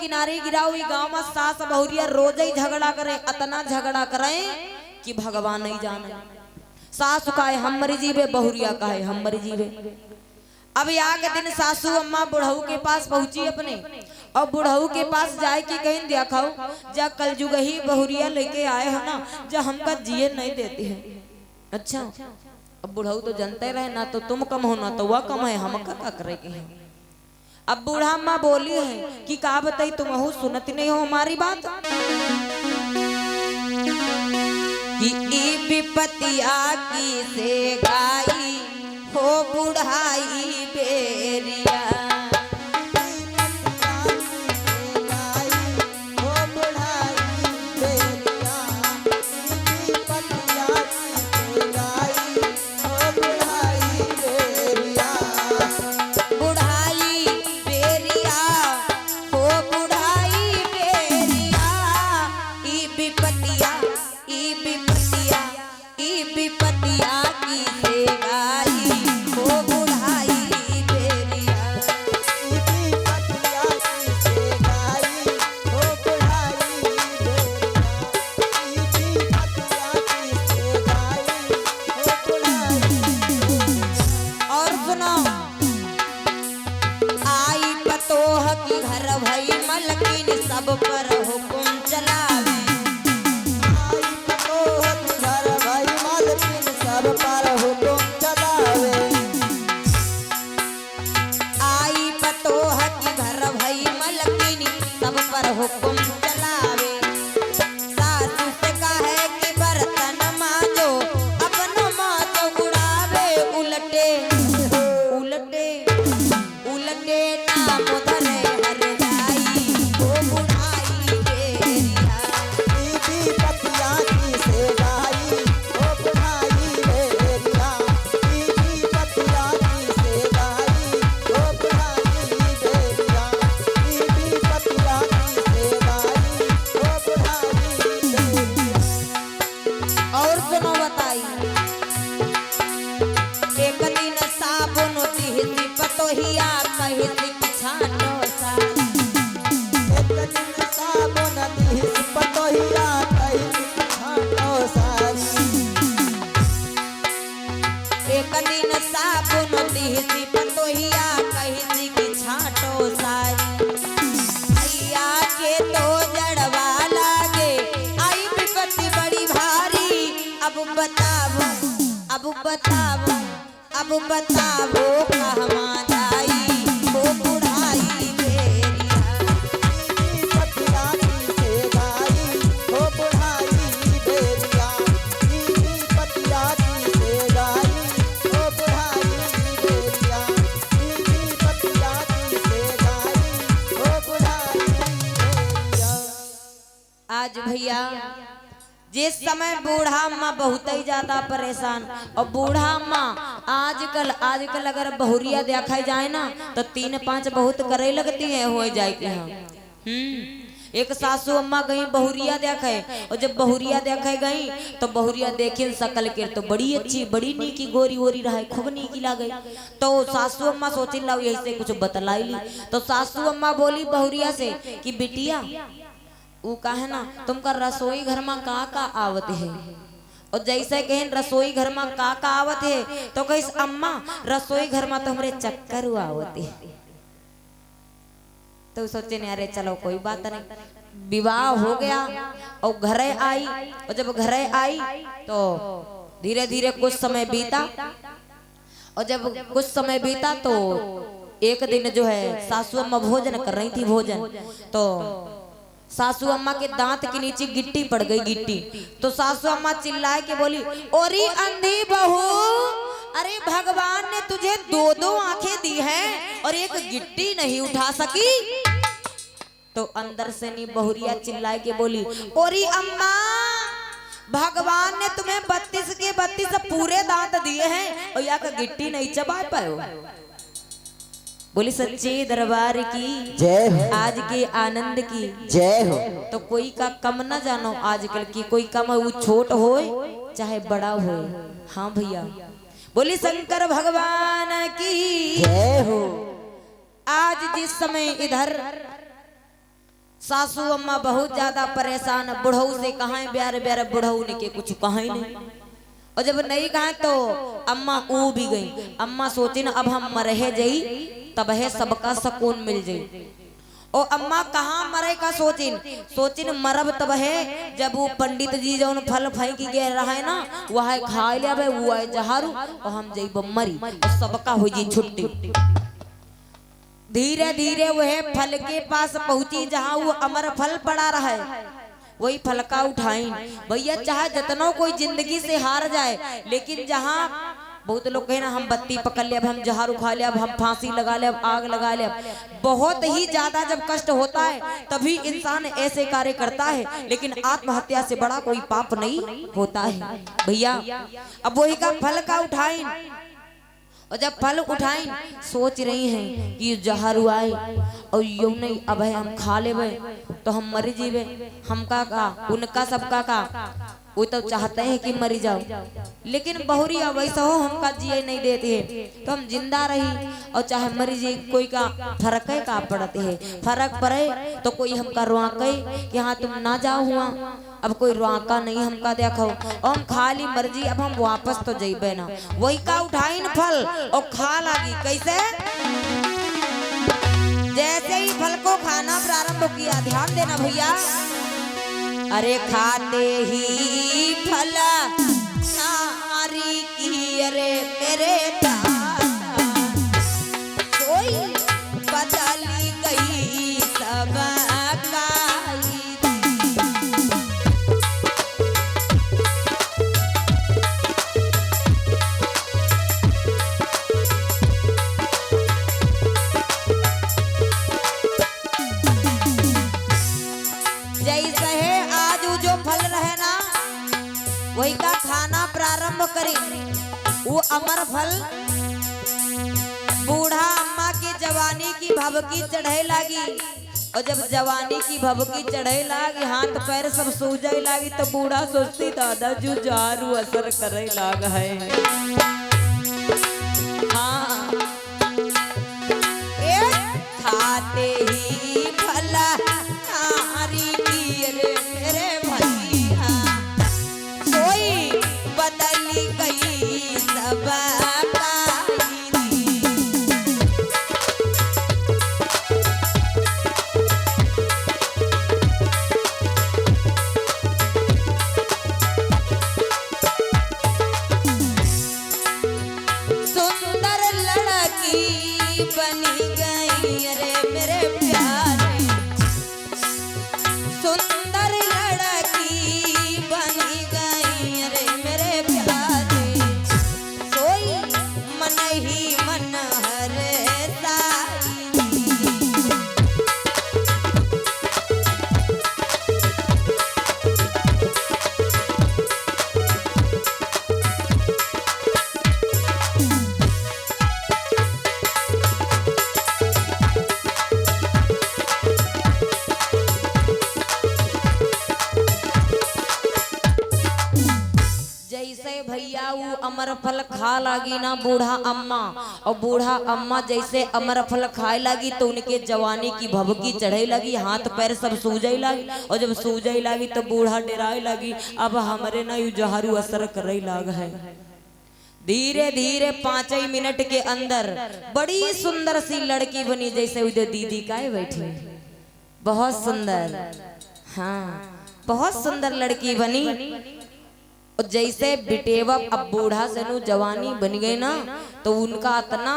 किनारे गिरा हुई गांव में सास बहुरिया रोज ही झगड़ा करे, अतना झगड़ा करे कि भगवान नहीं जाने। सासु का है हम मरी जीवे, बहुरिया का है हम मरी जीवे। अब आगे दिन सासू अम्मा बुढ़ऊ के पास पहुंची अपने, और बुढ़ऊ के पास जाए कि कहीं दिखाओ जा कल जुग ही बहुरिया लेके आए है ना, जा हमका जिए नहीं देती है। अच्छा अब बुढ़ऊ तो जानते रहे ना, तो तुम कम हो ना तो वह कम है, हम का करे के हैं। अब बूढ़ा माँ बोली है कि का बताई तुम हो सुनती नहीं हो हमारी बात कि विपतिया की से गाई हो बुढ़ाई बेरिया। सब पर हुकुम चलावे, घर भाई मालकिन सब पर हुकुम चलावे। आई पतोह की घर भाई मालकिन सब पर हुकुम चलावे। सासू से कहे कि बर्तन मांजो अपनो मांजो उड़ावे, उलटे उलटे उलटे नाम धरे हर जाई वो बुढ़ाई बेरिया। पतिया की से गाई हो बुढ़ाई बेरिया, पतिया की से गाई हो बुढ़ाई बेरिया, पतिया की से गाई हो बुढ़ाई बेरिया। और सुनो बताई एक दिन साबुन तिहती पतोहिया कहती छानो सा, एक दिन साबुन दिस पतोहिया कहती छानो सारी। एक दिन साबुन तिहती पतोहिया कहती कि छाटो सारी। भैया के तो जड़वा लागे आई विपत्ति बड़ी भारी। अब बताओ अब बताओ अब बताओ कहवा जाई वो बुढ़ाई बेरिया। पतिया की से गाई हो बुढ़ाई बेरिया, पतिया की से गाई हो बुढ़ाई बेरिया, पतिया की से गाई हो बुढ़ाई बेरिया। आज भैया जिस समय बूढ़ा माँ बहुत ही ज्यादा परेशान, और बूढ़ा माँ आजकल अगर बहुरिया देखा जाए ना तो 3-5 बहुत करे लगती है हो जाए के। हाँ एक सासू अम्मा गई बहुरिया देखे, और जब बहुरिया देखे गई तो बहुरिया देखे सकल के तो बड़ी अच्छी बड़ी नीकी गोरी वोरी रहे, खूब नीकी लगे। तो सासू अम्मा सोचिन ला यही से कुछ बतलाई ली। तो सासू अम्मा बोली बहुरिया से कि बिटिया वो कहे ना तुमका रसोई घर में का आवत है, और जैसे कहें रसोई घर में का आवत है तो कहीं अम्मा रसोई घर में तो हमरे चक्कर आवत है। तो सोचे नहीं अरे चलो कोई बात नहीं। विवाह हो गया और घरे आई, और जब घरे आई तो धीरे धीरे कुछ समय बीता, और जब कुछ समय बीता तो एक दिन जो है सासू अम्मा भोजन कर रही थी भोजन, तो सासू अम्मा के दांत के नीचे गिट्टी पड़ गई गिट्टी। तो सासू अम्मा चिल्लाए के बोली ओरी अंधी बहू, अरे भगवान ने तुझे 2-2 आंखें दी हैं और एक गिट्टी नहीं उठा सकी। तो अंदर से नी बहुरिया चिल्लाए के बोली ओरी अम्मा भगवान ने तुम्हें 32 के 32 पूरे दांत दिए हैं और यहाँ का गिट्टी नहीं चबा पाए। बोली सच्चे दरबार की जय हो, आज के आनंद की जय हो। तो कोई का कम न जानो आजकल की, कोई कम वो छोट हो चाहे बड़ा हो। हाँ भैया बोली शंकर भगवान की जय हो। आज जिस समय इधर सासू अम्मा बहुत ज्यादा परेशान, बुढ़ऊ से कहाँ ब्यारे ब्यारे, बुढ़ऊ ने के कुछ कहा ही नहीं। और जब नहीं कहा तो अम्मा ऊ भी गई। अम्मा सोची ना अब हम मरहे जाई तब है सबका सुकून मिल जाई। और अम्मा कहाँ मरे का सोचिन मरब तब है जब वो पंडित जी जो फल फेंक गे रहा है ना वह खा लिया वो है जहारू और हम जब मरी और सबका हो जी छुट्टी। धीरे धीरे वह फल के पास पहुंची जहाँ वो अमर फल पड़ा रहा है, वही फल का उठाई। भैया चाहे जितना कोई जिंदगी से हार जाए, लेकिन जहाँ बहुत लोग कहे ना हम बत्ती पकड़ लिया, अब हम जहारू खा लिया, अब हम फांसी लगा लिया, अब आग लगा लिया। बहुत ही ज्यादा जब कष्ट होता है तभी इंसान ऐसे कार्य करता है, लेकिन आत्महत्या से बड़ा कोई पाप नहीं होता है भैया। अब वही का फल का उठाई और जब फल उठाई सोच रही हैं कि जहर आए और यूं नहीं अब है हम खा लेवे तो हम मर जीवे, हमका का उनका सबका का वो तो चाहते हैं कि मरी जाओ, लेकिन बहुरिया वैसा हो हमका जिए नहीं देते है तो हम जिंदा रही और चाहे मरी जी कोई का फर्क है का पड़ते है। फर्क पड़े तो कोई हमका रुआके कि हाँ तुम ना जाओ हुआ, अब कोई रुआका नहीं हमका देखो और हम खाली मर्जी अब हम वापस तो जेबे ना। वही का उठाई न फल और खा लागी। कैसे? जैसे ही फल को खाना प्रारंभ किया, ध्यान देना भैया, अरे खाते ही फल नारी की अरे मेरे कोई बदली गई सब वही का खाना प्रारंभ करी। वो अमर फल बूढ़ा अम्मा की जवानी की भभकी चढ़े लगी और जब जवानी की भभकी चढ़े लगी हाथ पैर सब सूझे लगी तो बूढ़ा सोचती दादा जो जारू असर करे लाग है। हाँ खाते ही फला नारी की रे मेरे भैया कोई बदली गई सब सुंदर लड़की बनी गई अरे मेरे प्यारे, सुंदर लड़की बनी गई अरे मेरे प्यारे, सोई मन ही मन हरे साई। जैसे भैया वो अमर फल खा लागी ना बूढ़ा अम्मा, और बूढ़ा अम्मा जैसे अमर फल खाए लगी तो उनके जवानी की भभकी चढ़े लगी, हाथ पैर सब सूझे लगी और जब सूझे लगी तो बूढ़ा डराए लगी अब हमारे ना यू जहारू असर करे लाग है। धीरे धीरे 5 ही मिनट के अंदर बड़ी सुंदर सी लड़की बनी, जैसे उधर दीदी का बैठी बहुत सुंदर, हाँ बहुत सुंदर लड़की बनी। और जैसे बिटेवा अब बूढ़ा से नु जवानी बन गई ना तो उनका इतना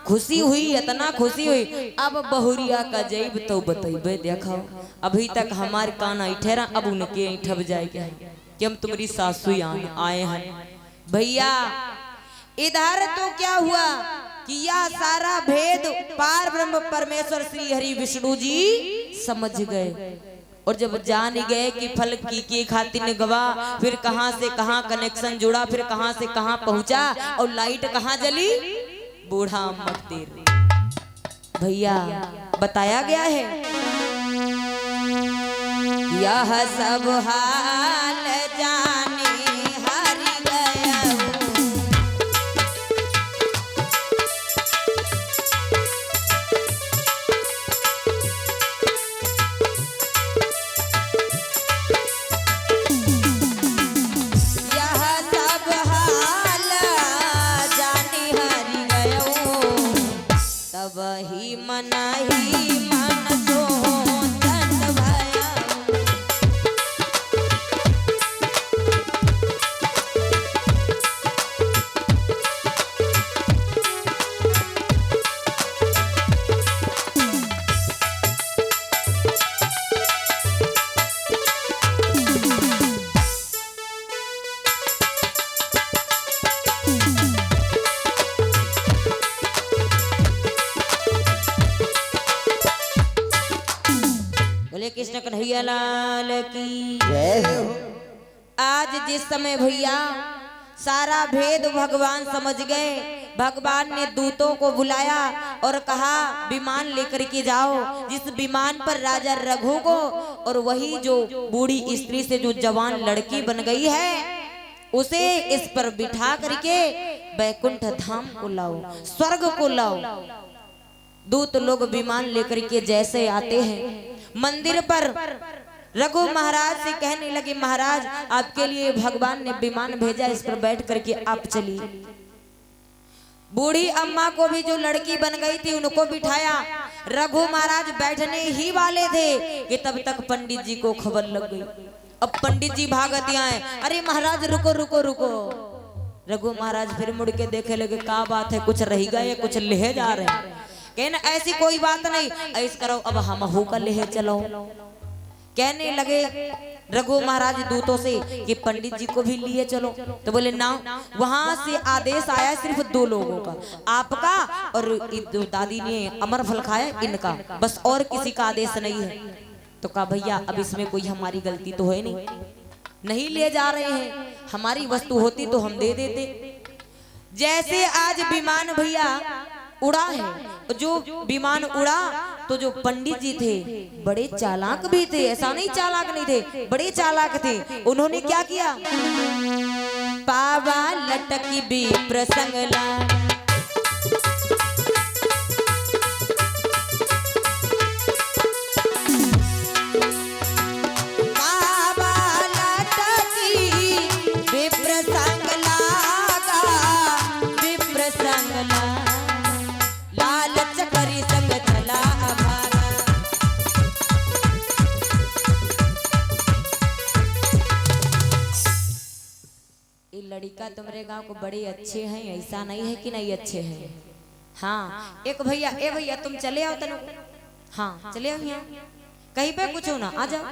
खुशी हुई, इतना खुशी हुई। अब बहुरिया का जैब तो बतेबे देखो, अभी तक हमारे कान ऐठे रहा, अब उनके ऐठब जाएगा कि हम तुम्हारी सासू आए हैं। भैया इधर तो क्या हुआ कि यह सारा भेद पार ब्रह्म परमेश्वर श्री हरि विष्णु जी समझ गए और जब जान गए कि फल की खातिर ने गवा, फिर कहां से कहां कनेक्शन जुड़ा, फिर कहां से कहां पहुंचा और लाइट कहां जली, बूढ़ा अम्मक देर। भैया बताया गया है यह सब हाल जाने हरि गया मन ही मन सो धन भया। बोले कृष्ण कन्हैया लाल की। जय हो। आज जिस समय भैया सारा भेद भगवान समझ गए, भगवान ने दूतों को बुलाया और कहा विमान लेकर के जाओ, जिस विमान पर राजा रघु को और वही जो बूढ़ी स्त्री से जो जवान लड़की बन गई है उसे इस पर बिठा करके बैकुंठ धाम को लाओ, स्वर्ग को लाओ। दूत लोग विमान लेकर के जैसे आते हैं मंदिर पर, रघु महाराज से कहने लगे महाराज आपके लिए भगवान ने विमान भेजा, इस पर बैठ करके आप चलिए। बूढ़ी अम्मा को भी जो लड़की बन गई थी उनको बिठाया। रघु महाराज बैठने ही वाले थे कि तब तक पंडित जी को खबर लग गई। अब पंडित जी भागत आए, अरे महाराज रुको रुको रुको। रघु महाराज फिर मुड़ के देखे लगे क्या बात है, कुछ रह गए कुछ ले जा रहे हैं। कहना ऐसी कोई बात नहीं, ऐसा करो अब हम होकर ले चलो। कहने लगे रघु महाराज दूतों से कि पंडित जी को भी लिए चलो। तो बोले ना, वहां से आदेश आया सिर्फ 2 लोगों का, आपका और जो दादी ने अमर फल खाया इनका, बस और किसी का आदेश नहीं है। तो कहा भैया अब इसमें कोई हमारी गलती तो है नहीं, नहीं ले जा रहे हैं, हमारी वस्तु होती तो हम दे देते। जैसे आज विमान भैया उड़ा है, जो विमान उड़ा तो जो पंडित जी थे बड़े चालाक भी थे, ऐसा नहीं चालाक नहीं थे, बड़े चालाक थे। उन्होंने क्या किया, पावा लटकी भी प्रसंगला, लड़का तुम्हारे गांव को बड़े अच्छे हैं, ऐसा नहीं है कि नहीं अच्छे हैं। हाँ एक भैया, ए भैया तुम चले आओ तनु, हाँ चले आओ यहाँ कहीं पे कुछ हो ना, आ जाओ।